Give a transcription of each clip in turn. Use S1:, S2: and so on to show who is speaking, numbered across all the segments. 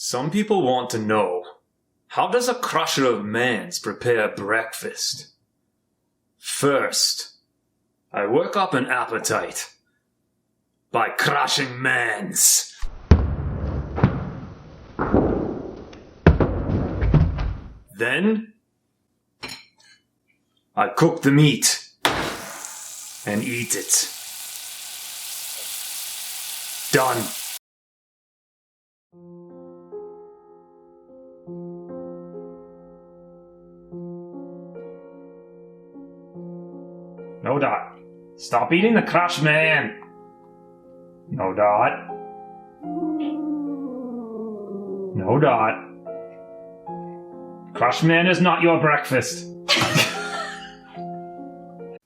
S1: Some people want to know, how does a crusher of mans prepare breakfast? First, I work up an appetite by crushing mans. Then, I cook the meat and eat it. Done. No dot. Stop eating the crush man. No dot. No dot. Crush man is not your breakfast.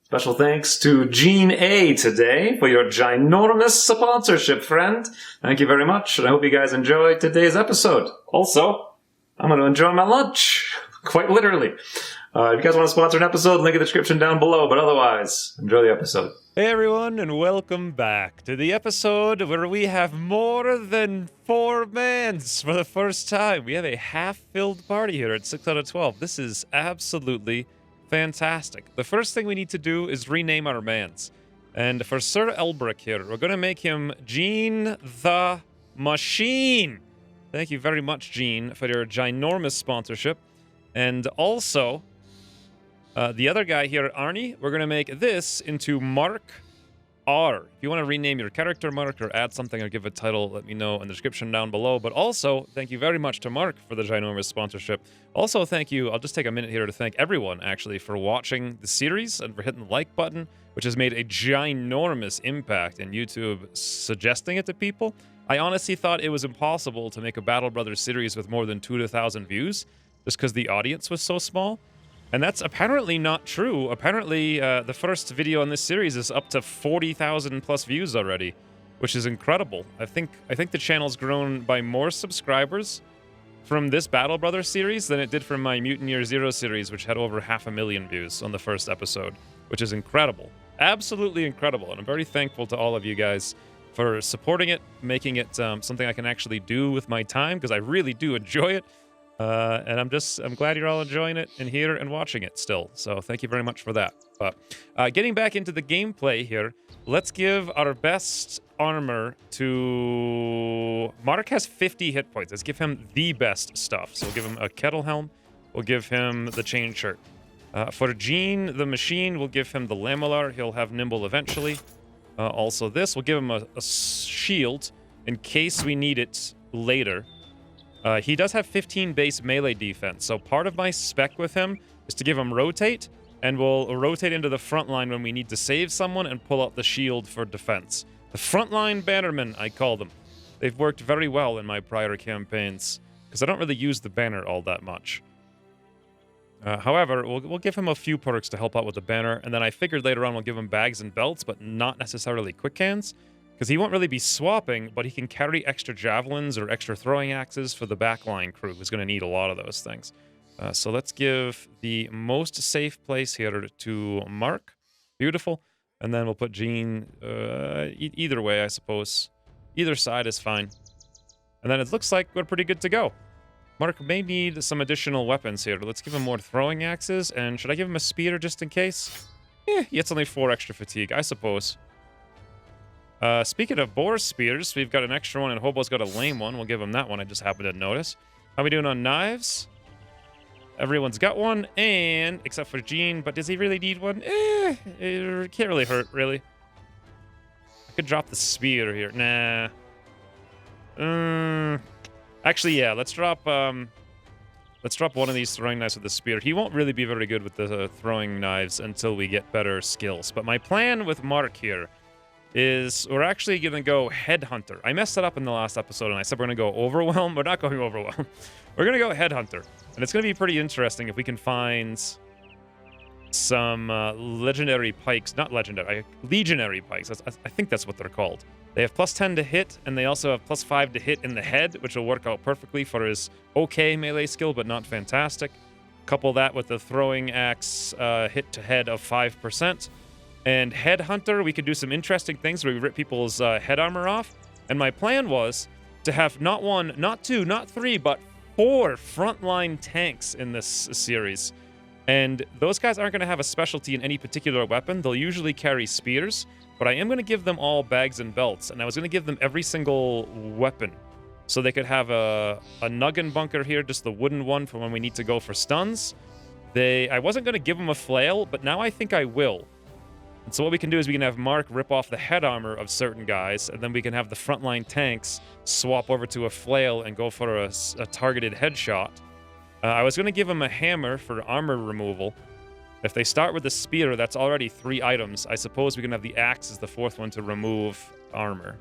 S1: Special thanks to Gene A today for your ginormous sponsorship, friend. Thank you very much, and I hope you guys enjoyed today's episode. Also, I'm going to enjoy my lunch. Quite literally. If you guys want to sponsor an episode, link in the description down below. But otherwise, enjoy the episode.
S2: Hey everyone, and welcome back to the episode where we have more than 4 mans for the first time. We have a half-filled party here at 6 out of 12. This is absolutely fantastic. The first thing we need to do is rename our mans. And for Sir Elbrick here, we're going to make him Gene the Machine. Thank you very much, Gene, for your ginormous sponsorship. And also, the other guy here, Arnie, we're going to make this into MarkeR. If you want to rename your character, Mark, or add something or give a title, let me know in the description down below. But also, thank you very much to Mark for the ginormous sponsorship. Also, thank you, I'll just take a minute here to thank everyone, actually, for watching the series and for hitting the like button, which has made a ginormous impact in YouTube suggesting it to people. I honestly thought it was impossible to make a Battle Brothers series with more than 2,000 views, just because the audience was so small. And that's apparently not true. Apparently, the first video in this series is up to 40,000 plus views already, which is incredible. I think the channel's grown by more subscribers from this Battle Brothers series than it did from my Mutant Year Zero series, which had over 500,000 views on the first episode, which is incredible. Absolutely incredible. And I'm very thankful to all of you guys for supporting it, making it something I can actually do with my time, because I really do enjoy it. And I'm glad you're all enjoying it and here and watching it still. So thank you very much for that. But getting back into the gameplay here, let's give our best armor to... Mark has 50 hit points. Let's give him the best stuff. So we'll give him a kettle helm. We'll give him the chain shirt. For Gene the Machine, we'll give him the lamellar. He'll have nimble eventually. Also this, we'll give him a shield in case we need it later. He does have 15 base melee defense, so part of my spec with him is to give him rotate, and we'll rotate into the front line when we need to save someone and pull out the shield for defense. The frontline bannermen, I call them. They've worked very well in my prior campaigns, because I don't really use the banner all that much. However, we'll give him a few perks to help out with the banner, and then I figured later on we'll give him bags and belts, but not necessarily quick hands. Because he won't really be swapping, but he can carry extra javelins or extra throwing axes for the backline crew, who's going to need a lot of those things. So let's give the most safe place here to Mark. Beautiful. And then we'll put Gene either way, I suppose. Either side is fine. And then it looks like we're pretty good to go. Mark may need some additional weapons here. Let's give him more throwing axes. And should I give him a spear just in case? It's only 4 extra fatigue, I suppose. Speaking of boar spears, we've got an extra one, and Hobo's got a lame one. We'll give him that one, I just happened to notice. How we doing on knives? Everyone's got one, and except for Gene, but does he really need one? It can't really hurt, really. I could drop the spear here. Nah. Actually, yeah, let's drop one of these throwing knives with the spear. He won't really be very good with the throwing knives until we get better skills. But my plan with Mark here is we're actually going to go Headhunter. I messed that up in the last episode, and I said we're going to go Overwhelm. We're not going Overwhelm. We're going to go Headhunter. And it's going to be pretty interesting if we can find some legendary pikes. Not legendary, legionary pikes. I think that's what they're called. They have plus 10 to hit, and they also have plus 5 to hit in the head, which will work out perfectly for his okay melee skill, but not fantastic. Couple that with the throwing axe hit to head of 5%. And Headhunter, we could do some interesting things where we rip people's head armor off. And my plan was to have not one, not two, not three, but 4 frontline tanks in this series. And those guys aren't going to have a specialty in any particular weapon. They'll usually carry spears, but I am going to give them all bags and belts, and I was going to give them every single weapon. So they could have a noggin bunker here, just the wooden one for when we need to go for stuns. I wasn't going to give them a flail, but now I think I will. And so what we can do is we can have Mark rip off the head armor of certain guys, and then we can have the frontline tanks swap over to a flail and go for a targeted headshot. I was going to give them a hammer for armor removal. If they start with the spear, that's already 3 items. I suppose we can have the axe as the 4th one to remove armor.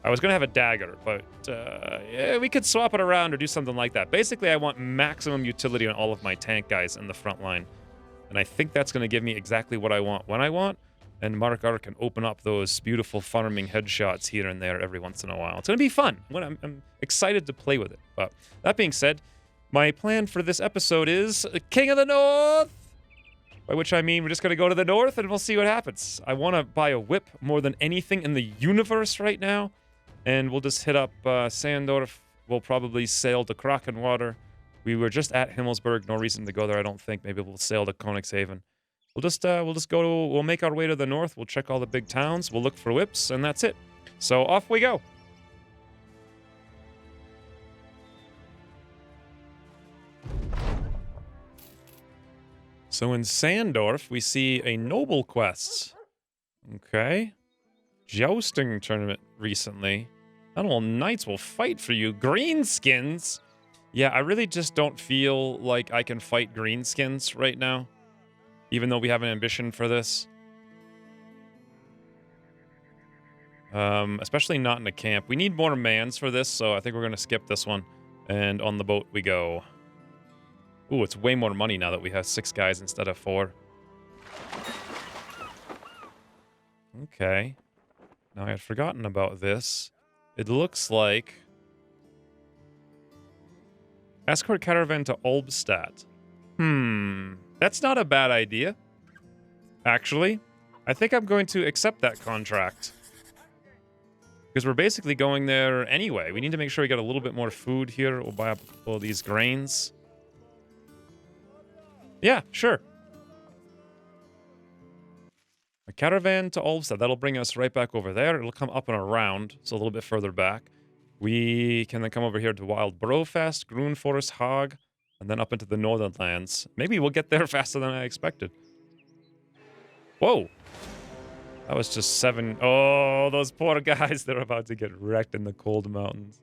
S2: I was going to have a dagger, but yeah, we could swap it around or do something like that. Basically, I want maximum utility on all of my tank guys in the front line. And I think that's going to give me exactly what I want when I want. And MarkeR can open up those beautiful farming headshots here and there every once in a while. It's going to be fun. I'm excited to play with it. But that being said, my plan for this episode is King of the North! By which I mean we're just going to go to the north and we'll see what happens. I want to buy a whip more than anything in the universe right now. And we'll just hit up Sandorf. We'll probably sail to Krakenwater. We were just at Himmelsberg. No reason to go there, I don't think. Maybe we'll sail to Koningshaven. We'll make our way to the north. We'll check all the big towns. We'll look for whips, and that's it. So off we go. So in Sandorf, we see a noble quest. Okay. Jousting tournament recently. Animal knights will fight for you. Greenskins? Yeah, I really just don't feel like I can fight greenskins right now. Even though we have an ambition for this. Especially not in a camp. We need more mans for this, so I think we're going to skip this one. And on the boat we go. Ooh, it's way more money now that we have 6 guys instead of 4. Okay. Now I had forgotten about this. It looks like... Escort caravan to Olbstadt. That's not a bad idea. Actually, I think I'm going to accept that contract. Because we're basically going there anyway. We need to make sure we get a little bit more food here. We'll buy up a couple of these grains. Yeah, sure. A caravan to Olbstadt. That'll bring us right back over there. It'll come up and around, so a little bit further back. We can then come over here to Wild Brofest, Grunforest, Haag, and then up into the Northern Lands. Maybe we'll get there faster than I expected. Whoa. That was just 7. Oh, those poor guys. They're about to get wrecked in the cold mountains.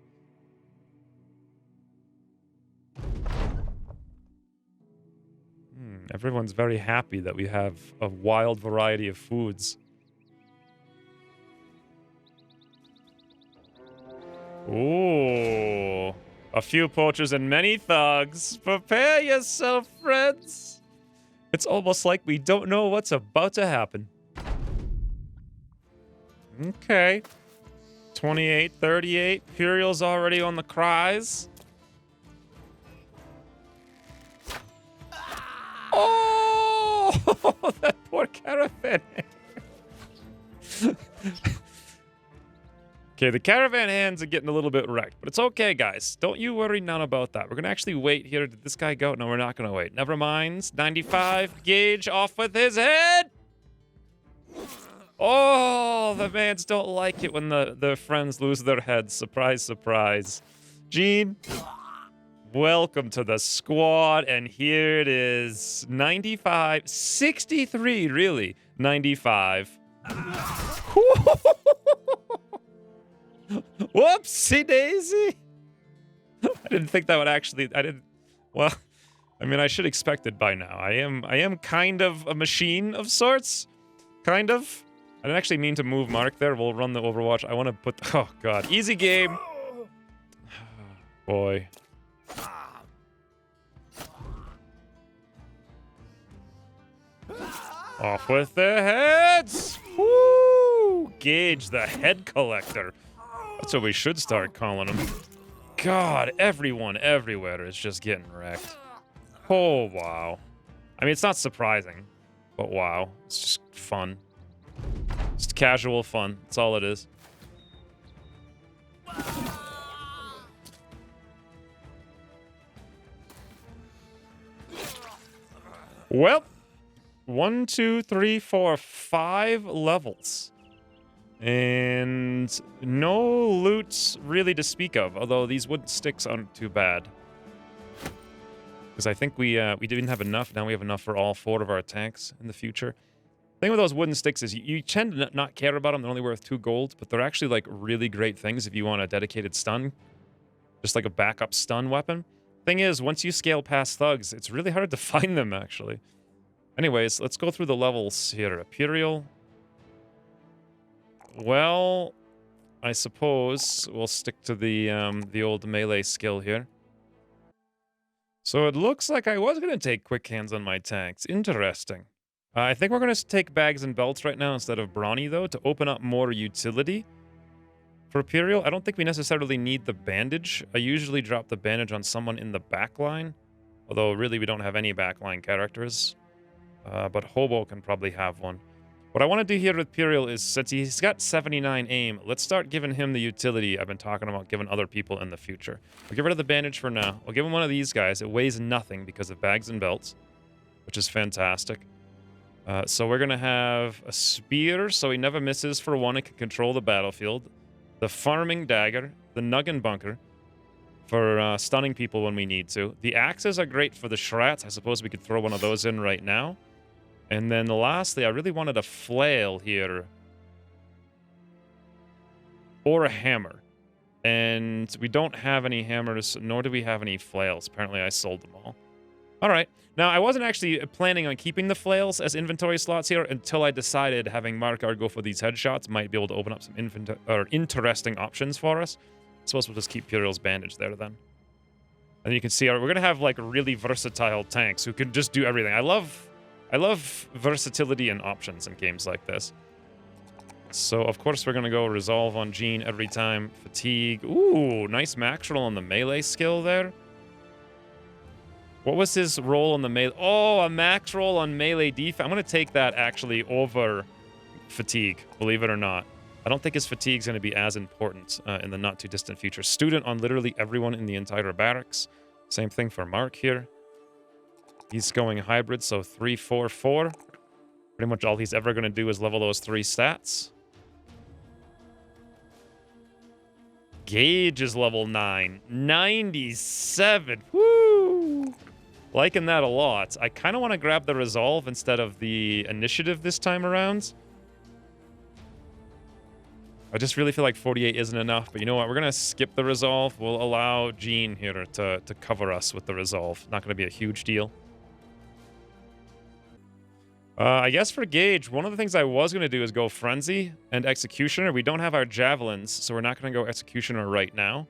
S2: Everyone's very happy that we have a wild variety of foods. Ooh. A few poachers and many thugs. Prepare yourself, friends. It's almost like we don't know what's about to happen. Okay. 28, 38. Imperial's already on the cries. Oh! That poor caravan. Okay, the caravan hands are getting a little bit wrecked, but it's okay, guys. Don't you worry none about that. We're going to actually wait here. Did this guy go? No, we're not going to wait. Never mind. 95. Gage off with his head. Oh, the mans don't like it when their friends lose their heads. Surprise, surprise. Gene, welcome to the squad, and here it is. 95. 63, really. 95. Whoopsie daisy. I didn't think that would actually... Well, I mean, I should expect it by now. I am kind of a machine of sorts. Kind of. I didn't actually mean to move Mark there. We'll run the Overwatch. I want to put... Oh, God. Easy game. Boy. Off with their heads. Woo! Gage, the head collector. That's what we should start calling him. God, everyone everywhere is just getting wrecked. Oh, wow. I mean, it's not surprising, but wow. It's just fun. Just casual fun. That's all it is. Well, 1, 2, 3, 4, 5 levels. And no loot really to speak of, although these wooden sticks aren't too bad. Because I think we didn't have enough. Now we have enough for all 4 of our tanks in the future. The thing with those wooden sticks is you tend to not care about them. They're only worth 2 gold, but they're actually like really great things if you want a dedicated stun. Just like a backup stun weapon. Thing is, once you scale past thugs, it's really hard to find them, actually. Anyways, let's go through the levels here. Imperial. Well, I suppose we'll stick to the old melee skill here. So it looks like I was going to take quick hands on my tanks. Interesting. I think we're going to take bags and belts right now instead of brawny, though, to open up more utility. For Imperial, I don't think we necessarily need the bandage. I usually drop the bandage on someone in the backline. Although, really, we don't have any backline characters. But Hobo can probably have one. What I want to do here with Imperial is, since he's got 79 aim, let's start giving him the utility I've been talking about giving other people in the future. We'll get rid of the bandage for now. We'll give him one of these guys. It weighs nothing because of bags and belts, which is fantastic. So we're going to have a spear, so he never misses for 1 and can control the battlefield. The farming dagger, the nuggin bunker for stunning people when we need to. The axes are great for the shrats. I suppose we could throw one of those in right now. And then lastly, I really wanted a flail here. Or a hammer. And we don't have any hammers, nor do we have any flails. Apparently I sold them all. Alright. Now, I wasn't actually planning on keeping the flails as inventory slots here until I decided having MarkeR go for these headshots might be able to open up some interesting options for us. I suppose we'll just keep Imperial's bandage there then. And you can see we're going to have like really versatile tanks who can just do everything. I love versatility and options in games like this. So, of course, we're going to go resolve on Gene every time. Fatigue. Ooh, nice max roll on the melee skill there. What was his roll on the melee? Oh, a max roll on melee defense. I'm going to take that, actually, over fatigue, believe it or not. I don't think his fatigue's going to be as important in the not-too-distant future. Student on literally everyone in the entire barracks. Same thing for Mark here. He's going hybrid, so 3, 4, 4. Pretty much all he's ever going to do is level those 3 stats. Gage is level 9. 97. Woo! Liking that a lot. I kind of want to grab the resolve instead of the initiative this time around. I just really feel like 48 isn't enough, but you know what? We're going to skip the resolve. We'll allow Gene here to cover us with the resolve. Not going to be a huge deal. I guess for Gage, one of the things I was going to do is go Frenzy and Executioner. We don't have our Javelins, so we're not going to go Executioner right now.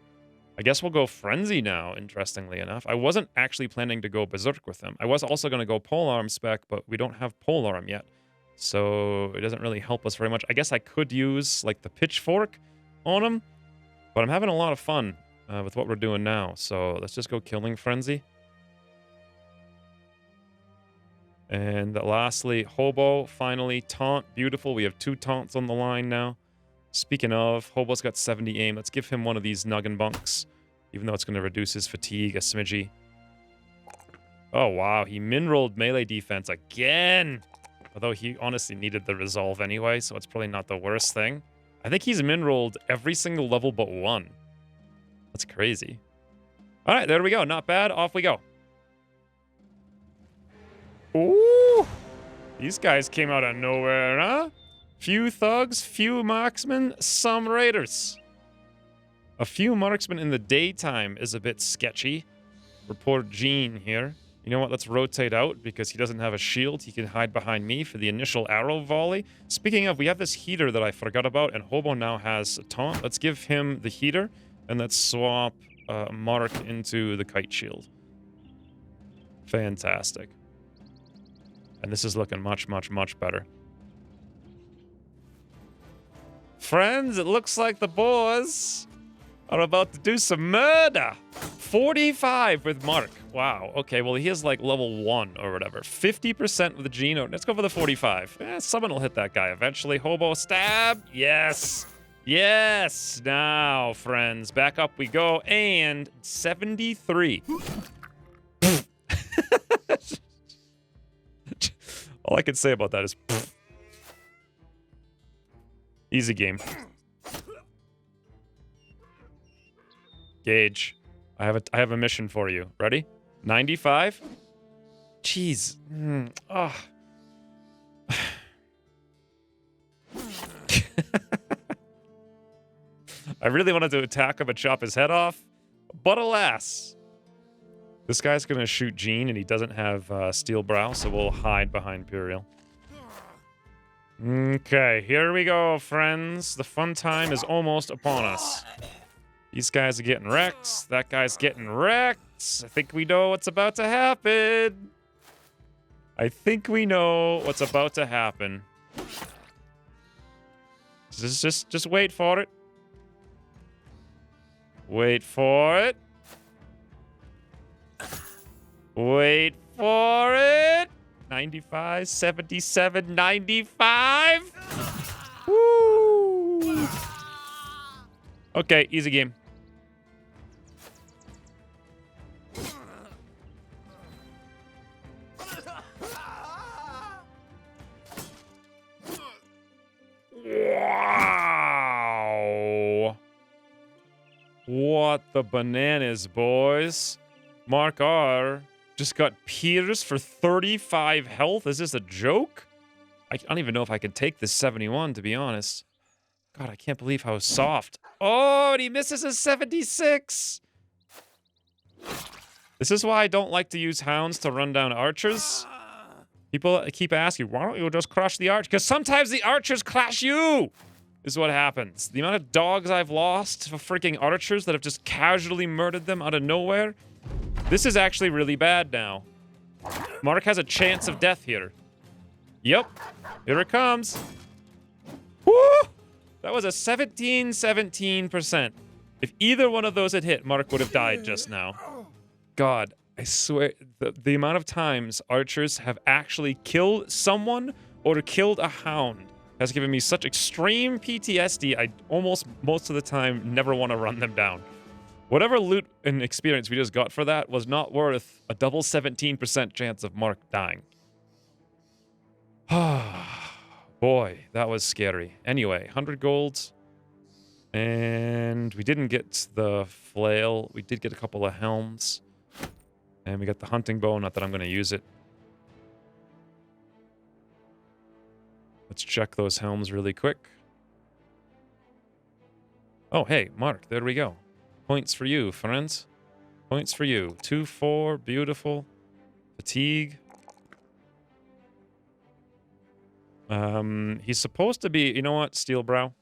S2: I guess we'll go Frenzy now, interestingly enough. I wasn't actually planning to go Berserk with him. I was also going to go Polearm spec, but we don't have Polearm yet. So it doesn't really help us very much. I guess I could use, like, the Pitchfork on him, but I'm having a lot of fun with what we're doing now. So let's just go Killing Frenzy. And lastly, Hobo, finally. Taunt, beautiful. We have 2 taunts on the line now. Speaking of, Hobo's got 70 aim. Let's give him one of these Nuggin Bunks, even though it's going to reduce his fatigue a smidgy. Oh, wow. He min-rolled melee defense again. Although he honestly needed the resolve anyway, so it's probably not the worst thing. I think he's min-rolled every single level but 1. That's crazy. All right, there we go. Not bad. Off we go. Ooh! These guys came out of nowhere, huh? Few thugs, few marksmen, some raiders. A few marksmen in the daytime is a bit sketchy. Report Gene here. You know what? Let's rotate out because he doesn't have a shield. He can hide behind me for the initial arrow volley. Speaking of, we have this heater that I forgot about, and Hobo now has a taunt. Let's give him the heater, and let's swap Mark into the kite shield. Fantastic. And this is looking much, much, much better. Friends, it looks like the boys are about to do some murder. 45 with Mark. Wow. Okay, well, he is like level 1 or whatever. 50% with the Geno. Let's go for the 45. Someone will hit that guy eventually. Hobo stab. Yes. Yes. Now, friends, back up we go. And 73. All I can say about that is pfft. Easy game. Gage, I have a mission for you. Ready? 95? Jeez. Oh. I really wanted to attack him and chop his head off, but alas. This guy's gonna shoot Gene, and he doesn't have steel brow, so we'll hide behind Imperial. Okay, here we go, friends. The fun time is almost upon us. These guys are getting wrecked. That guy's getting wrecked. I think we know what's about to happen. Just wait for it. Wait for it. Wait for it. 95, 77, 95. Woo. Okay, easy game. Wow. What the bananas, boys. MarkeR just got pierced for 35 health. Is this a joke? I don't even know if I can take this 71, to be honest. God, I can't believe how soft. Oh, and he misses a 76. This is why I don't like to use hounds to run down archers. People keep asking, why don't you just crush the archer? Because sometimes the archers clash you, is what happens. The amount of dogs I've lost for freaking archers that have just casually murdered them out of nowhere. This is actually really bad now. Mark has a chance of death here. Yep. Here it comes. Woo! That was a 17%. If either one of those had hit, Mark would have died just now. God, I swear, the amount of times archers have actually killed someone or killed a hound has given me such extreme PTSD, I almost, most of the time, never want to run them down. Whatever loot and experience we just got for that was not worth a double 17% chance of Mark dying. Boy, that was scary. Anyway, 100 golds. And we didn't get the flail. We did get a couple of helms. And we got the hunting bow, not that I'm going to use it. Let's check those helms really quick. Oh, hey, Mark, there we go. Points for you, friends. Points for you. 2-4, beautiful. Fatigue. He's supposed to be, you know what, steel brow.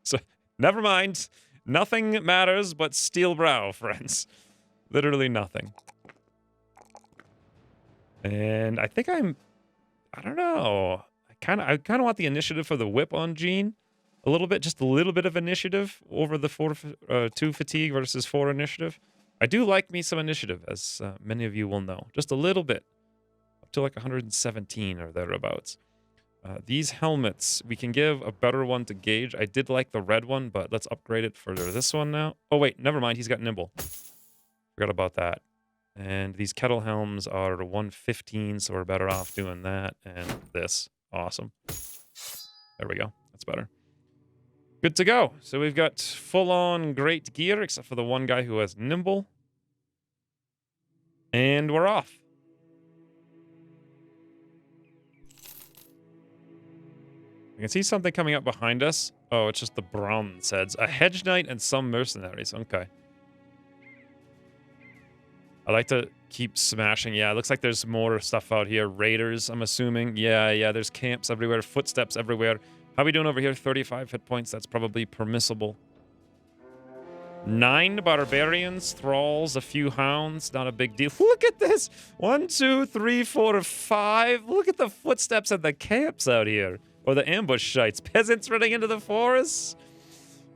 S2: So, never mind. Nothing matters but steel brow, friends. Literally nothing. And I think I don't know. I kind of want the initiative for the whip on Gene. A little bit, just a little bit of initiative over the 2 fatigue versus 4 initiative. I do like me some initiative, as many of you will know. Just a little bit. Up to like 117 or thereabouts. These helmets, we can give a better one to Gage. I did like the red one, but let's upgrade it for this one now. Oh, wait, never mind. He's got nimble. Forgot about that. And these kettle helms are 115, so we're better off doing that and this. Awesome. There we go. That's better. Good to go. So we've got full-on great gear, except for the one guy who has nimble. And we're off. I can see something coming up behind us. Oh, it's just the bronze heads. A hedge knight and some mercenaries. Okay. I like to keep smashing. Yeah, it looks like there's more stuff out here. Raiders, I'm assuming. Yeah, there's camps everywhere, footsteps everywhere. How are we doing over here? 35 hit points. That's probably permissible. 9 barbarians, thralls, a few hounds. Not a big deal. Look at this. 1, 2, 3, 4, 5. Look at the footsteps at the camps out here. Or the ambush sites. Peasants running into the forests.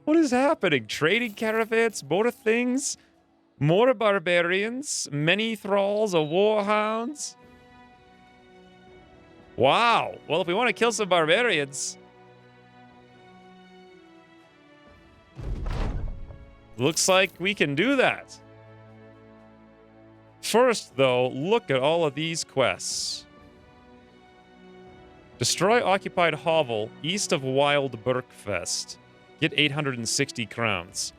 S2: What is happening? Trading caravans, more things. More barbarians, many thralls, a warhounds. Wow. Well, if we want to kill some barbarians, looks like we can do that. First, though, look at all of these quests. Destroy occupied hovel east of Wild Berkfest. Get 860 crowns.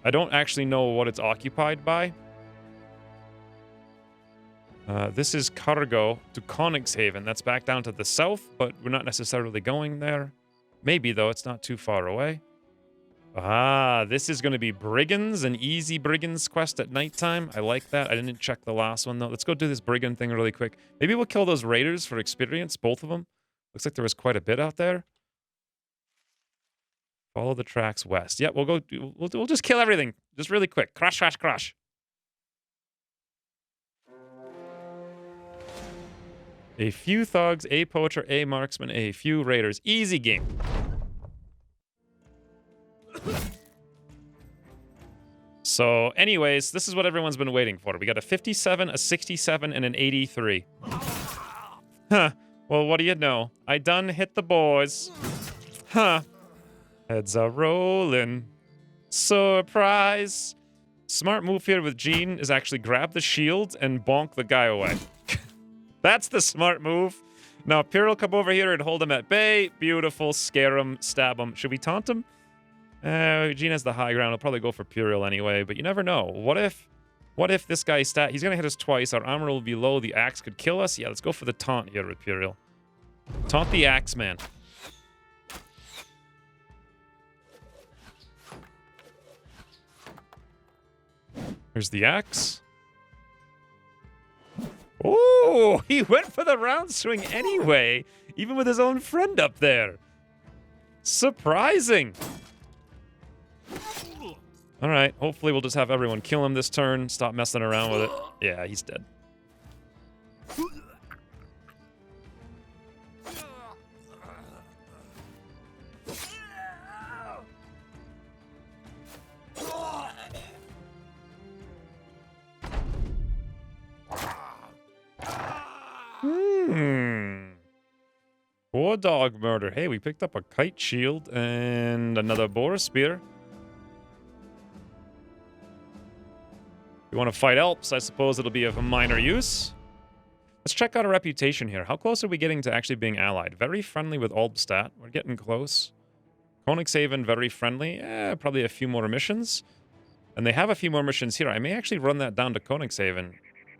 S2: I don't actually know what it's occupied by. This is cargo to Königshaven. That's back down to the south, but we're not necessarily going there. Maybe, though. It's not too far away. Ah, this is going to be Brigands, an easy Brigands quest at nighttime. I like that. I didn't check the last one, though. Let's go do this Brigand thing really quick. Maybe we'll kill those raiders for experience, both of them. Looks like there was quite a bit out there. Follow the tracks west. Yeah, we'll go. We'll just kill everything. Just really quick. Crash, crash, crash. A few thugs, a poacher, a marksman, a few raiders. Easy game. So, anyways, this is what everyone's been waiting for. We got a 57, a 67, and an 83. Huh. Well, what do you know? I done hit the boys. Huh. Heads are rolling. Surprise. Smart move here with Gene is actually grab the shield and bonk the guy away. That's the smart move. Now, Pyrrhal, come over here and hold him at bay. Beautiful. Scare him. Stab him. Should we taunt him? Gene has the high ground. He'll probably go for Pyrrhal anyway, but you never know. What if this guy he's going to hit us twice. Our armor will be low. The axe could kill us. Yeah, let's go for the taunt here with Pyrrhal. Taunt the axe, man. Here's the axe. Oh, he went for the round swing anyway, even with his own friend up there. Surprising. All right, hopefully we'll just have everyone kill him this turn. Stop messing around with it. Yeah, he's dead. Poor dog murder. Hey, we picked up a kite shield and another boar spear. If you want to fight Alps, I suppose it'll be of a minor use. Let's check out our reputation here. How close are we getting to actually being allied? Very friendly with Albstadt. We're getting close. Königshaven, very friendly. Probably a few more missions. And they have a few more missions here. I may actually run that down to Königshaven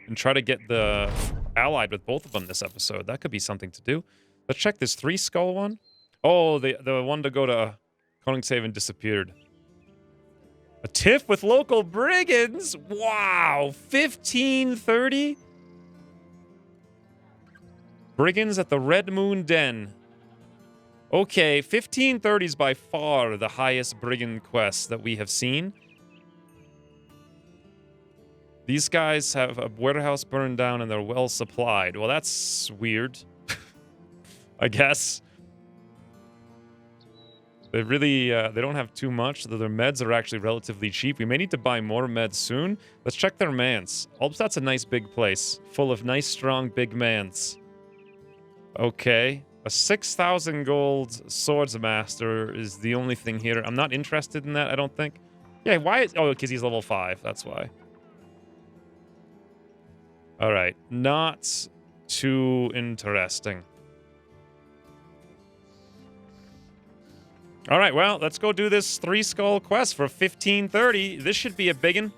S2: and try to get the allied with both of them this episode. That could be something to do. Let's check this 3 skull one. Oh, the one to go to Königshaven disappeared. A tiff with local brigands? Wow, 1530? Brigands at the Red Moon Den. Okay, 1530 is by far the highest brigand quest that we have seen. These guys have a warehouse burned down and they're well supplied. Well, that's weird. I guess. They really, they don't have too much, though their meds are actually relatively cheap. We may need to buy more meds soon. Let's check their mans. Albstadt's a nice big place, full of nice, strong, big mans. Okay. A 6,000 gold swords master is the only thing here. I'm not interested in that, I don't think. Yeah, why is... Oh, because he's level 5, that's why. Alright, not too interesting. Alright, well, let's go do this 3 skull quest for 1530. This should be a biggin.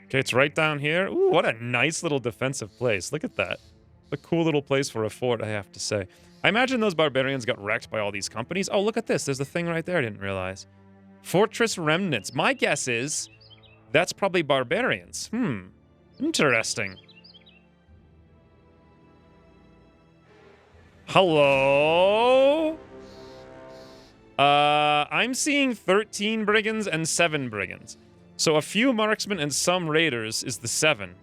S2: Okay, it's right down here. Ooh, what a nice little defensive place. Look at that. A cool little place for a fort, I have to say. I imagine those barbarians got wrecked by all these companies. Oh, look at this. There's a thing right there I didn't realize. Fortress remnants. My guess is that's probably barbarians. Interesting. Hello? I'm seeing 13 brigands and 7 brigands. So a few marksmen and some raiders is the 7.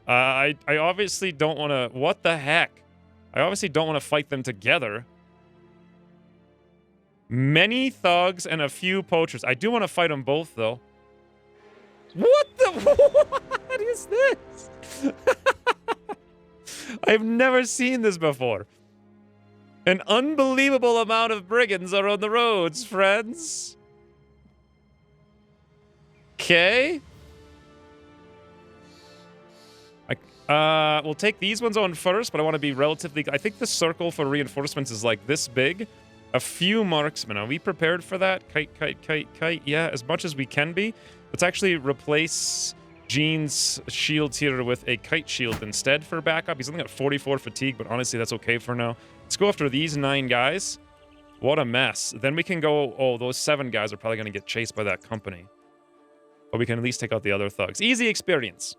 S2: I obviously don't want to... What the heck? I obviously don't want to fight them together. Many thugs and a few poachers. I do want to fight them both, though. What the... What is this? I've never seen this before. An unbelievable amount of brigands are on the roads, friends. Okay. We'll take these ones on first, but I want to be relatively... I think the circle for reinforcements is like this big. A few marksmen. Are we prepared for that? Kite, kite, kite, kite. Yeah, as much as we can be. Let's actually replace Gene's shields here with a kite shield instead for backup. He's only got 44 fatigue, but honestly, that's okay for now. Let's go after these 9 guys. What a mess. Then we can go... Oh, those 7 guys are probably going to get chased by that company. But we can at least take out the other thugs. Easy experience.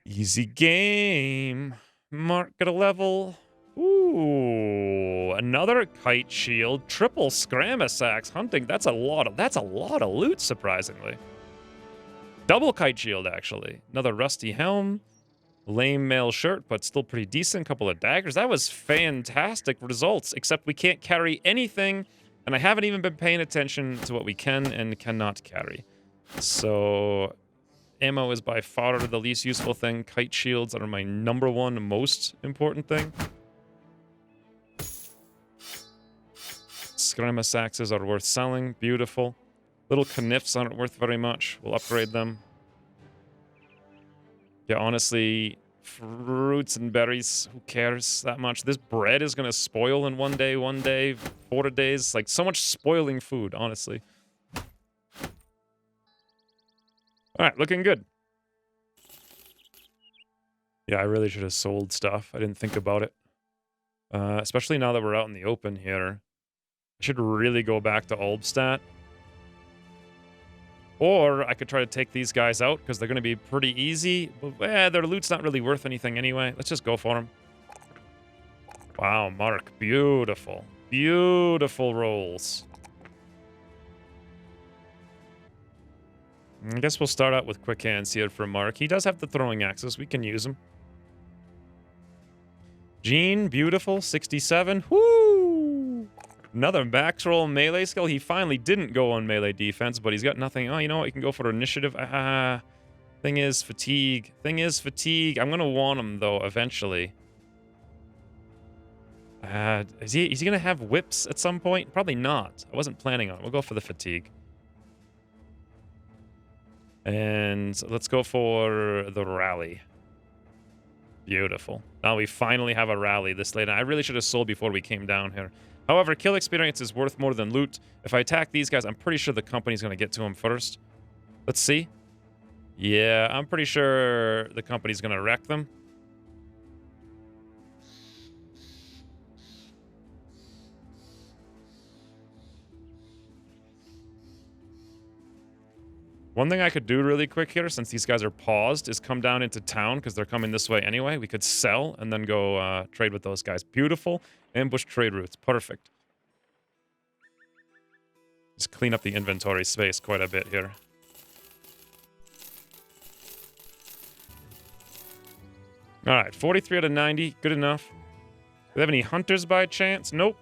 S2: Easy game. Mark at a level. Ooh, another kite shield. Triple skirmishes axe hunting. That's a lot of loot, surprisingly. Double kite shield, actually. Another rusty helm. Lame mail shirt, but still pretty decent. Couple of daggers. That was fantastic results, except we can't carry anything, and I haven't even been paying attention to what we can and cannot carry. So... ammo is by far the least useful thing. Kite shields are my #1 most important thing. Skirmish axes are worth selling. Beautiful. Little kniffs aren't worth very much. We'll upgrade them. Yeah, honestly, fruits and berries, who cares that much? This bread is going to spoil in 1 day, 4 days. Like, so much spoiling food, honestly. All right, looking good. Yeah, I really should have sold stuff. I didn't think about it. Especially now that we're out in the open here. I should really go back to Albstadt. Or I could try to take these guys out, because they're going to be pretty easy. But, their loot's not really worth anything anyway. Let's just go for them. Wow, Mark. Beautiful. Beautiful rolls. I guess we'll start out with quick hands here for Mark. He does have the throwing axes. We can use them. Gene, beautiful. 67. Woo! Another max roll melee skill. He finally didn't go on melee defense, but he's got nothing. Oh, you know what? He can go for initiative. Thing is fatigue. I'm going to want him, though, eventually. Is he going to have whips at some point? Probably not. I wasn't planning on it. We'll go for the fatigue. And let's go for the rally. Beautiful. Now we finally have a rally this late. I really should have sold before we came down here. However, kill experience is worth more than loot. If I attack these guys, I'm pretty sure the company's going to get to them first. Let's see. Yeah, I'm pretty sure the company's going to wreck them. One thing I could do really quick here, since these guys are paused, is come down into town, because they're coming this way anyway. We could sell and then go trade with those guys. Beautiful. Ambush trade routes. Perfect. Just clean up the inventory space quite a bit here. Alright, 43 out of 90. Good enough. Do they have any hunters by chance? Nope.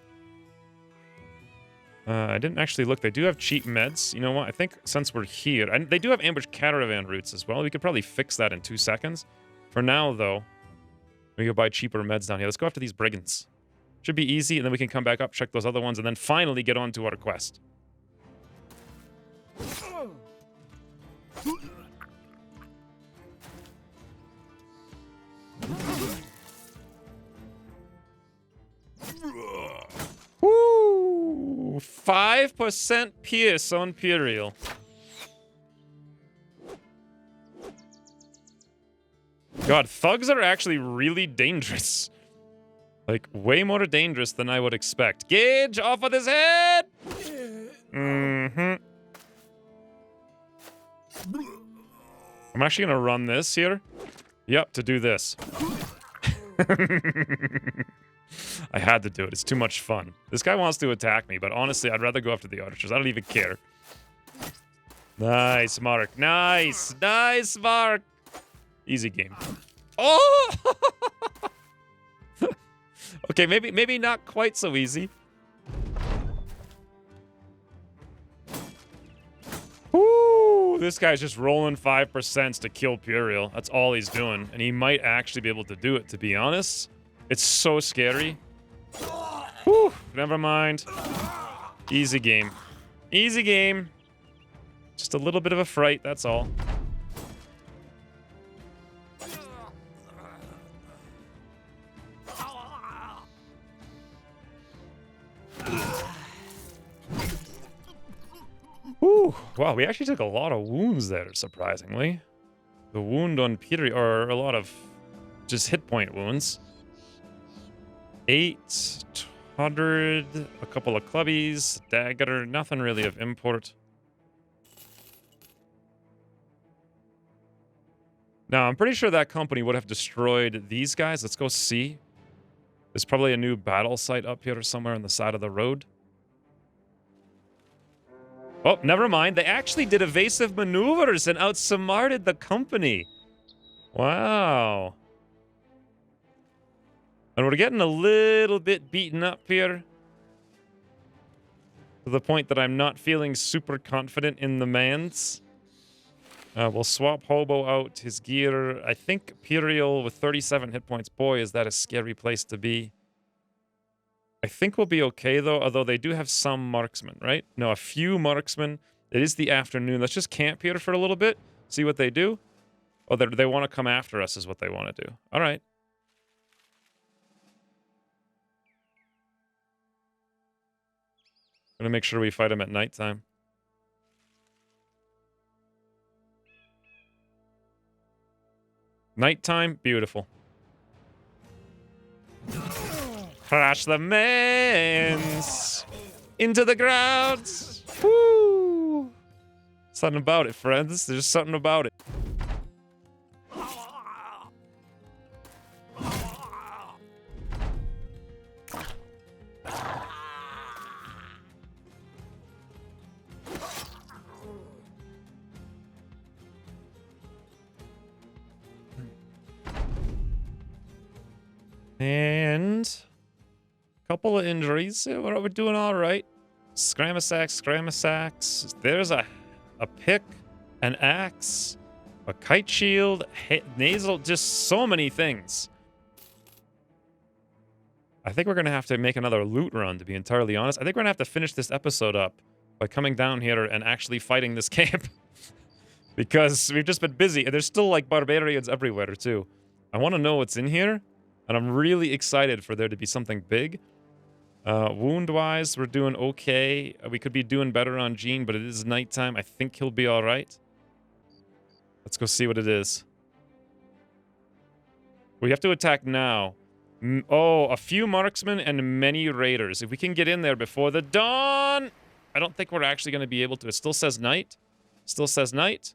S2: I didn't actually look. They do have cheap meds. You know what? I think since we're here... And they do have ambush caravan routes as well. We could probably fix that in 2 seconds. For now, though, we can buy cheaper meds down here. Let's go after these brigands. Should be easy, and then we can come back up, check those other ones, and then finally get on to our quest. Woo! 5% pierce on Imperial. God, thugs are actually really dangerous. Like, way more dangerous than I would expect. Gage, off with his head! Mm-hmm. I'm actually gonna run this here. Yep, to do this. I had to do it. It's too much fun. This guy wants to attack me, but honestly, I'd rather go after the archers. I don't even care. Nice, Mark. Nice. Nice, Mark. Easy game. Oh! Okay, maybe not quite so easy. Woo! This guy's just rolling 5% to kill Puriel. That's all he's doing. And he might actually be able to do it, to be honest. It's so scary. Whew, never mind. Easy game. Easy game. Just a little bit of a fright, that's all. Whew. Wow, we actually took a lot of wounds there, surprisingly. The wound on Peter, or a lot of just hit point wounds. 800, a couple of clubbies, dagger, nothing really of import. Now, I'm pretty sure that company would have destroyed these guys. Let's go see. There's probably a new battle site up here somewhere on the side of the road. Oh, never mind. They actually did evasive maneuvers and outsmarted the company. Wow. And we're getting a little bit beaten up here. To the point that I'm not feeling super confident in the mans. We'll swap Hobo out, his gear. I think Puriel with 37 hit points. Boy, is that a scary place to be. I think we'll be okay, though, although they do have some marksmen, right? No, a few marksmen. It is the afternoon. Let's just camp here for a little bit, see what they do. Oh, they want to come after us is what they want to do. All right. Gonna make sure we fight them at nighttime. Nighttime, beautiful. Crash the mans into the ground. Woo! Something about it, friends. There's something about it. And a couple of injuries. We're doing all right. Scramasax. There's a pick, an axe, a kite shield, nasal, just so many things. I think we're going to have to make another loot run, to be entirely honest. I think we're going to have to finish this episode up by coming down here and actually fighting this camp. Because we've just been busy. And there's still, like, barbarians everywhere, too. I want to know what's in here. And I'm really excited for there to be something big. Wound-wise, we're doing okay. We could be doing better on Gene, but it is nighttime. I think he'll be all right. Let's go see what it is. We have to attack now. Oh, a few marksmen and many raiders. If we can get in there before the dawn, I don't think we're actually going to be able to. It still says night. Still says night.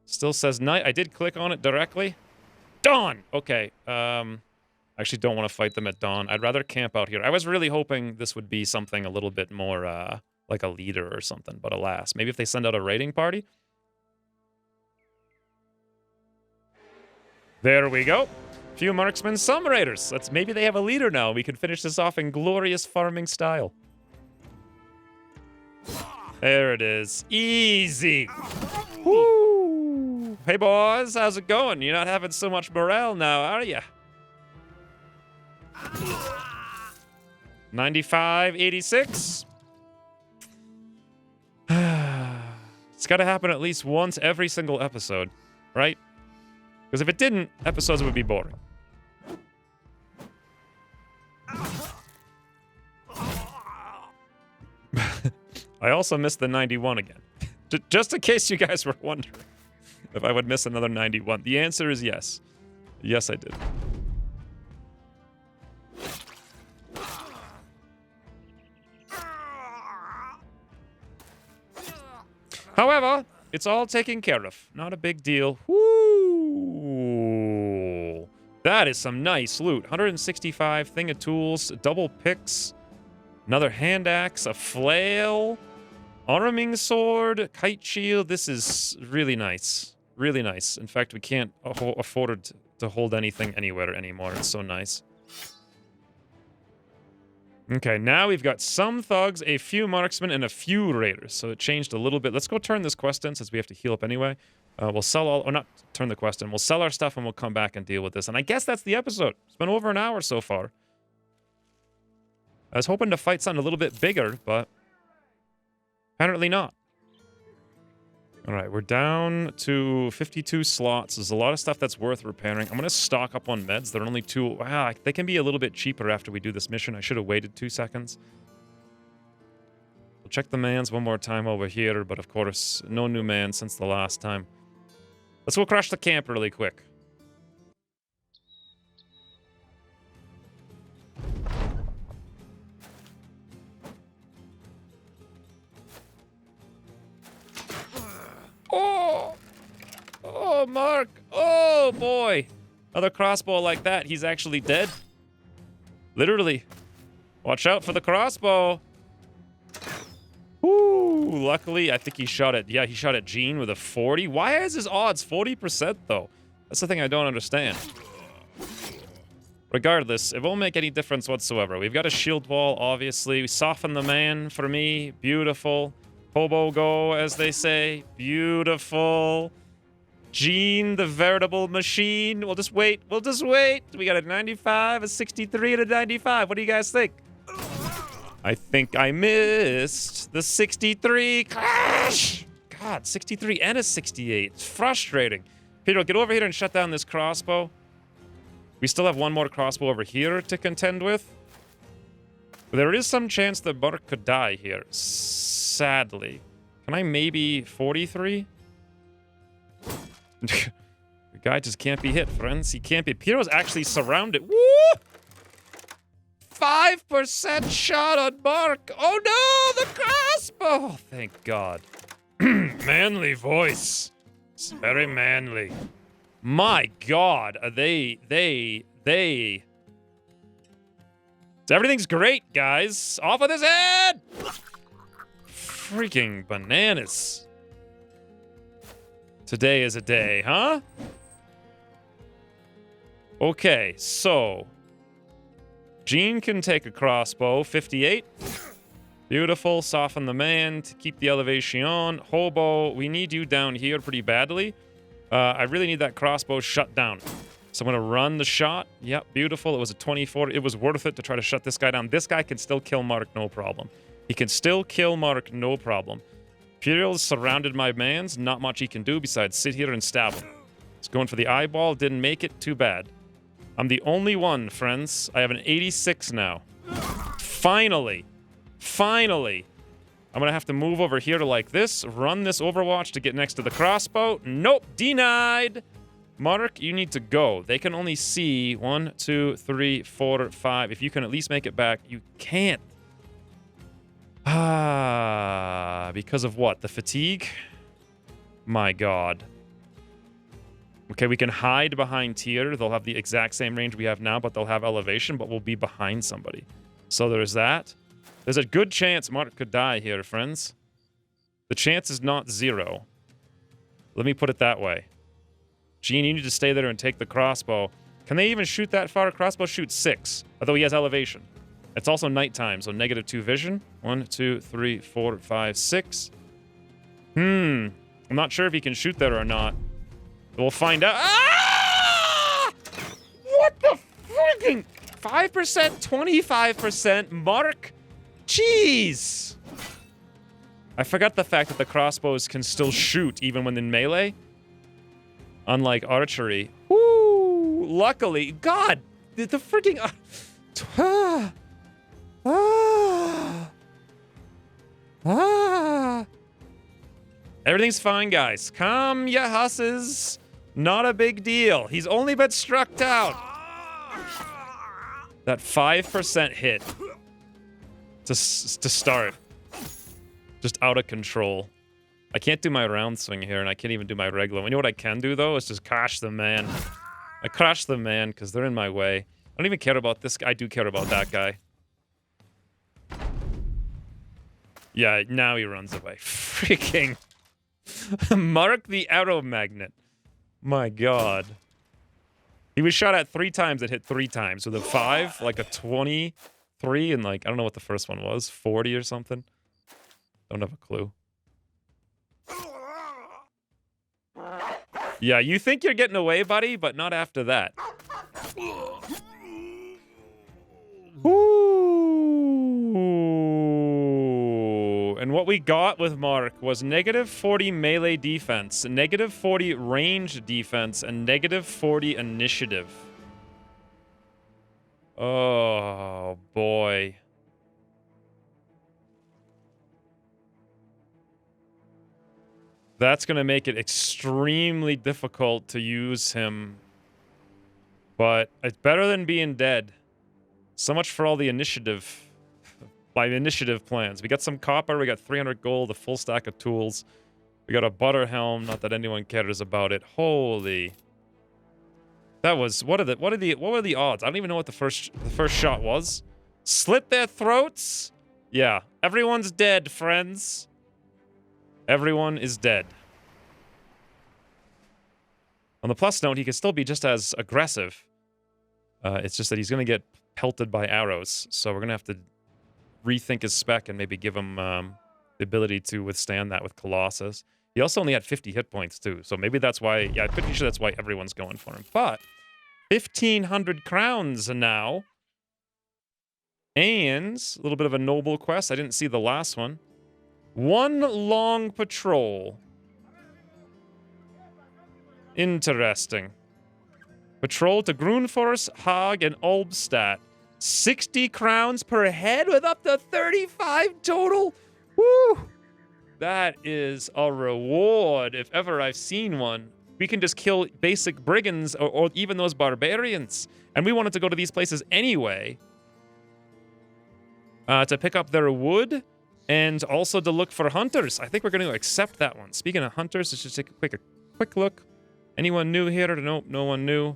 S2: Still says night. I did click on it directly. Dawn! Okay. I actually don't want to fight them at dawn. I'd rather camp out here. I was really hoping this would be something a little bit more, like a leader or something, but alas. Maybe if they send out a raiding party? There we go. Few marksmen, some raiders. Maybe they have a leader now. We can finish this off in glorious farming style. There it is. Easy. Woo! Hey, boys. How's it going? You're not having so much morale now, are you? 95, 86. It's got to happen at least once every single episode, right? Because if it didn't, episodes would be boring. I also missed the 91 again. Just in case you guys were wondering if I would miss another 91. The answer is yes. Yes, I did. However, it's all taken care of. Not a big deal. Woo! That is some nice loot. 165 thing of tools, double picks, another hand axe, a flail, Arming sword, kite shield. This is really nice. Really nice. In fact, we can't afford to hold anything anywhere anymore. It's so nice. Okay, now we've got some thugs, a few marksmen, and a few raiders. So it changed a little bit. Let's go turn this quest in since we have to heal up anyway. We'll sell all... Or not turn the quest in. We'll sell our stuff and we'll come back and deal with this. And I guess that's the episode. It's been over an hour so far. I was hoping to fight something a little bit bigger, but... apparently not. Alright, we're down to 52 slots. There's a lot of stuff that's worth repairing. I'm going to stock up on meds. There are only 2. Wow, they can be a little bit cheaper after we do this mission. I should have waited 2 seconds. We'll check the mans one more time while we're here, but of course, no new man since the last time. Let's go crash the camp really quick. Oh! Oh, Mark! Oh, boy! Another crossbow like that, he's actually dead. Literally. Watch out for the crossbow! Woo! Luckily, I think he shot at... yeah, he shot at Gene with a 40. Why is his odds 40%, though? That's the thing I don't understand. Regardless, it won't make any difference whatsoever. We've got a shield wall, obviously. We soften the man for me. Beautiful. Hobo go, as they say. Beautiful. Gene, the veritable machine. We'll just wait. We'll just wait. We got a 95, a 63, and a 95. What do you guys think? I think I missed the 63. Crash! God, 63 and a 68. It's frustrating. Peter, get over here and shut down this crossbow. We still have one more crossbow over here to contend with. There is some chance that Mark could die here. Sadly. Can I maybe 43? The guy just can't be hit, friends. He can't be. Piero's actually surrounded. Woo! 5% shot on Mark. Oh no, the crossbow! Thank God. Manly voice. It's very manly. My God, everything's great, guys. Off with his head! Freaking bananas. Today is a day, huh? Okay, so... Gene can take a crossbow, 58. Beautiful, soften the man to keep the elevation. Hobo, we need you down here pretty badly. I really need that crossbow shut down. So I'm going to run the shot. Yep, beautiful. It was a 24. It was worth it to try to shut this guy down. This guy can still kill Mark, no problem. He can still kill Mark, no problem. Imperial's surrounded my mans. Not much he can do besides sit here and stab him. He's going for the eyeball. Didn't make it. Too bad. I'm the only one, friends. I have an 86 now. Finally. Finally. I'm going to have to move over here to like this. Run this Overwatch to get next to the crossbow. Nope. Denied. Mark, you need to go. They can only see 1, 2, 3, 4, 5. If you can at least make it back, you can't. Because of what? The fatigue? My God. Okay, we can hide behind tier. They'll have the exact same range we have now, but they'll have elevation, but we'll be behind somebody. So there's that. There's a good chance Mark could die here, friends. The chance is not 0. Let me put it that way. Gene, you need to stay there and take the crossbow. Can they even shoot that far? Crossbow shoots 6, although he has elevation. It's also nighttime, so -2 vision. 1, 2, 3, 4, 5, 6. I'm not sure if he can shoot there or not. We'll find out. Ah! What the freaking 5%, 25%, Mark? Jeez! I forgot the fact that the crossbows can still shoot even when in melee. Unlike archery. Woo! Luckily, God, the freaking Everything's fine, guys. Calm ya husses. Not a big deal. He's only been struck down. That 5% hit to start. Just out of control. I can't do my round swing here, and I can't even do my regular. You know what I can do, though? Is just crash the man. I crash the man because they're in my way. I don't even care about this guy. I do care about that guy. Yeah, now he runs away. Freaking Mark the arrow magnet. My god. He was shot at 3 times, it hit 3 times. With a 5, like a 23, and like, I don't know what the first one was, 40 or something. Don't have a clue. Yeah, you think you're getting away, buddy, but not after that. Ooh. And what we got with Mark was negative 40 melee defense, negative 40 range defense, and negative 40 initiative. Oh, boy. That's going to make it extremely difficult to use him. But it's better than being dead. So much for all the initiative. By initiative plans. We got some copper, we got 300 gold, a full stack of tools. We got a butter helm, not that anyone cares about it. Holy. That was, what were the odds? I don't even know what the first shot was. Slit their throats? Yeah. Everyone's dead, friends. Everyone is dead. On the plus note, he can still be just as aggressive. It's just that he's going to get pelted by arrows. So we're going to have to rethink his spec and maybe give him the ability to withstand that with Colossus. He also only had 50 hit points, too. So maybe that's why... Yeah, I'm pretty sure that's why everyone's going for him. But 1,500 crowns now. And a little bit of a noble quest. I didn't see the last one. 1 long patrol. Interesting. Patrol to Grunfors, Haag, and Olbstadt. 60 crowns per head with up to 35 total. Woo! That is a reward if ever I've seen one. We can just kill basic brigands or even those barbarians. And we wanted to go to these places anyway. To pick up their wood. And also to look for hunters. I think we're going to accept that one. Speaking of hunters, let's just take a quick look. Anyone new here? Nope, no one new.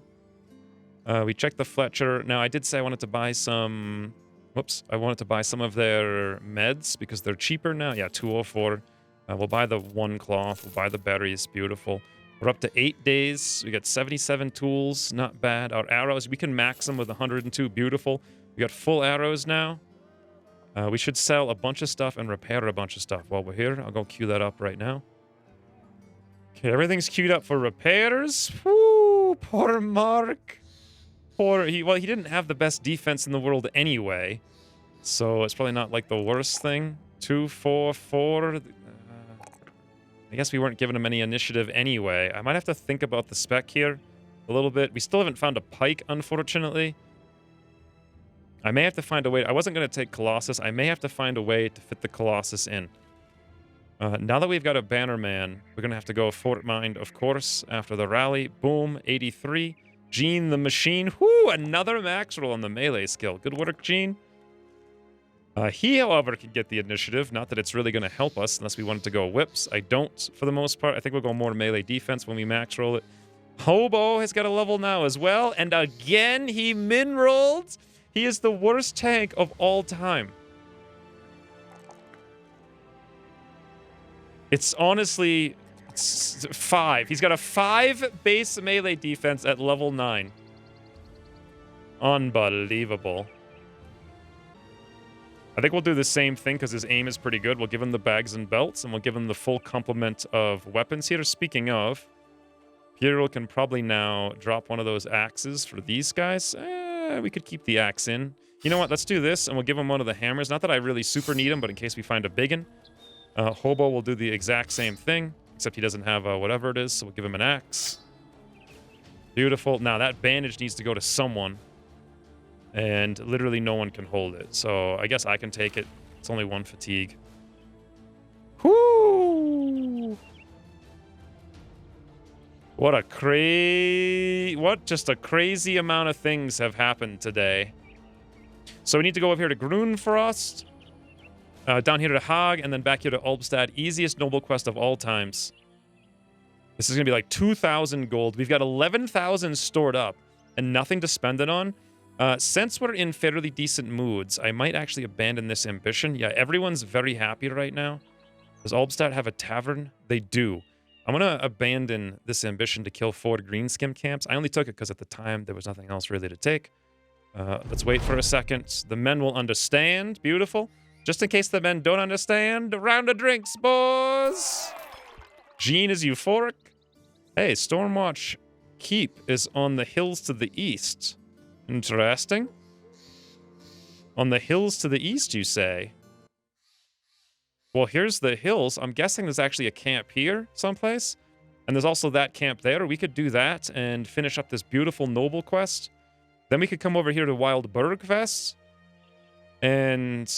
S2: We checked the Fletcher. Now, I did say I wanted to buy some... Whoops. I wanted to buy some of their meds because they're cheaper now. Yeah, 204. We'll buy the 1 cloth. We'll buy the berries. Beautiful. We're up to 8 days. We got 77 tools. Not bad. Our arrows, we can max them with 102. Beautiful. We got full arrows now. We should sell a bunch of stuff and repair a bunch of stuff while we're here. I'll go queue that up right now. Okay, everything's queued up for repairs. Woo! Poor Mark. Well, he didn't have the best defense in the world anyway. So it's probably not like the worst thing. 2, 4, 4. I guess we weren't giving him any initiative anyway. I might have to think about the spec here a little bit. We still haven't found a pike, unfortunately. I may have to find a way. I wasn't going to take Colossus. I may have to find a way to fit the Colossus in. Now that we've got a Bannerman, we're going to have to go Fort Mind, of course, after the rally. Boom, 83. Gene the Machine. Whoo, another max roll on the melee skill. Good work, Gene. He, however, can get the initiative. Not that it's really going to help us unless we wanted to go whips. I don't, for the most part. I think we'll go more melee defense when we max roll it. Hobo has got a level now as well. And again, he min-rolled. He is the worst tank of all time. It's honestly 5. He's got a 5 base melee defense at level 9. Unbelievable. I think we'll do the same thing because his aim is pretty good. We'll give him the bags and belts, and we'll give him the full complement of weapons here. Speaking of, Hero can probably now drop one of those axes for these guys. We could keep the axe in. You know what? Let's do this, and we'll give him one of the hammers. Not that I really super need him, but in case we find a biggin. Hobo will do the exact same thing, except he doesn't have whatever it is, so we'll give him an axe. Beautiful. Now, that bandage needs to go to someone, and literally no one can hold it. So I guess I can take it. It's only 1 fatigue. Whoo! Just a crazy amount of things have happened today. So we need to go up here to Grunfrost, down here to Haag, and then back here to Olbstadt. Easiest noble quest of all times. This is going to be like 2,000 gold. We've got 11,000 stored up and nothing to spend it on. Since we're in fairly decent moods, I might actually abandon this ambition. Yeah, everyone's very happy right now. Does Albstadt have a tavern? They do. I'm going to abandon this ambition to kill 4 greenskin camps. I only took it because at the time there was nothing else really to take. Let's wait for a second. The men will understand. Beautiful. Just in case the men don't understand, a round of drinks, boys. Jean is euphoric. Hey, Stormwatch Keep is on the hills to the east. Interesting. On the hills to the east, you say? Well, here's the hills. I'm guessing there's actually a camp here someplace. And there's also that camp there. We could do that and finish up this beautiful noble quest. Then we could come over here to Wild Bergfest. And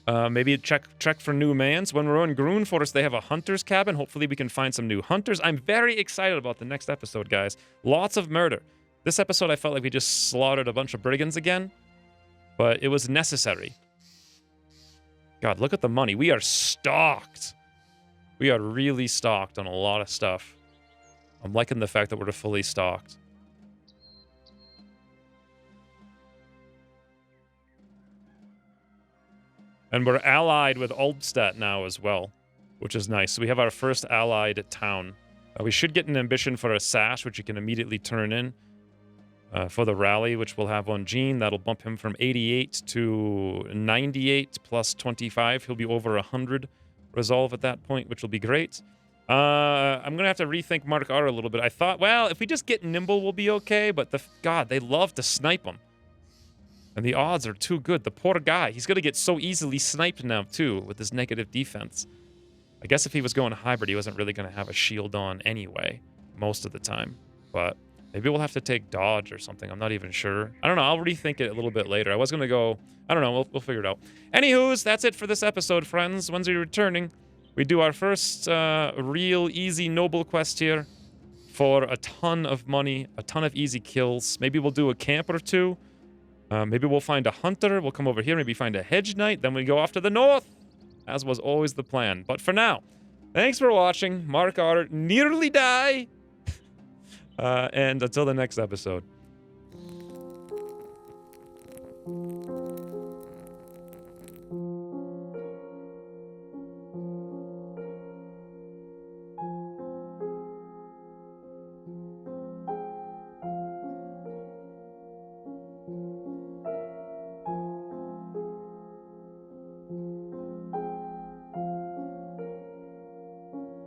S2: maybe check for new mans. When we're in Grun Forest, they have a hunter's cabin. Hopefully we can find some new hunters. I'm very excited about the next episode, guys. Lots of murder. This episode, I felt like we just slaughtered a bunch of brigands again. But it was necessary. God, look at the money. We are stocked. We are really stocked on a lot of stuff. I'm liking the fact that we're fully stocked. And we're allied with Albstadt now as well, which is nice. So we have our first allied town. We should get an ambition for a sash, which you can immediately turn in for the rally, which we'll have on Jean. That'll bump him from 88 to 98 plus 25. He'll be over 100 resolve at that point, which will be great. I'm going to have to rethink MarkeR a little bit. I thought, well, if we just get nimble, we'll be okay. But, God, they love to snipe him. And the odds are too good. The poor guy. He's going to get so easily sniped now, too, with his negative defense. I guess if he was going hybrid, he wasn't really going to have a shield on anyway, most of the time. But maybe we'll have to take dodge or something. I'm not even sure. I don't know. I'll rethink it a little bit later. I was going to go... I don't know. We'll figure it out. Anywho's, that's it for this episode, friends. When's we returning? We do our first real easy noble quest here for a ton of money, a ton of easy kills. Maybe we'll do a camp or two. Maybe we'll find a hunter. We'll come over here, maybe find a hedge knight. Then we go off to the north, as was always the plan. But for now, thanks for watching. MarkeR nearly die. And until the next episode.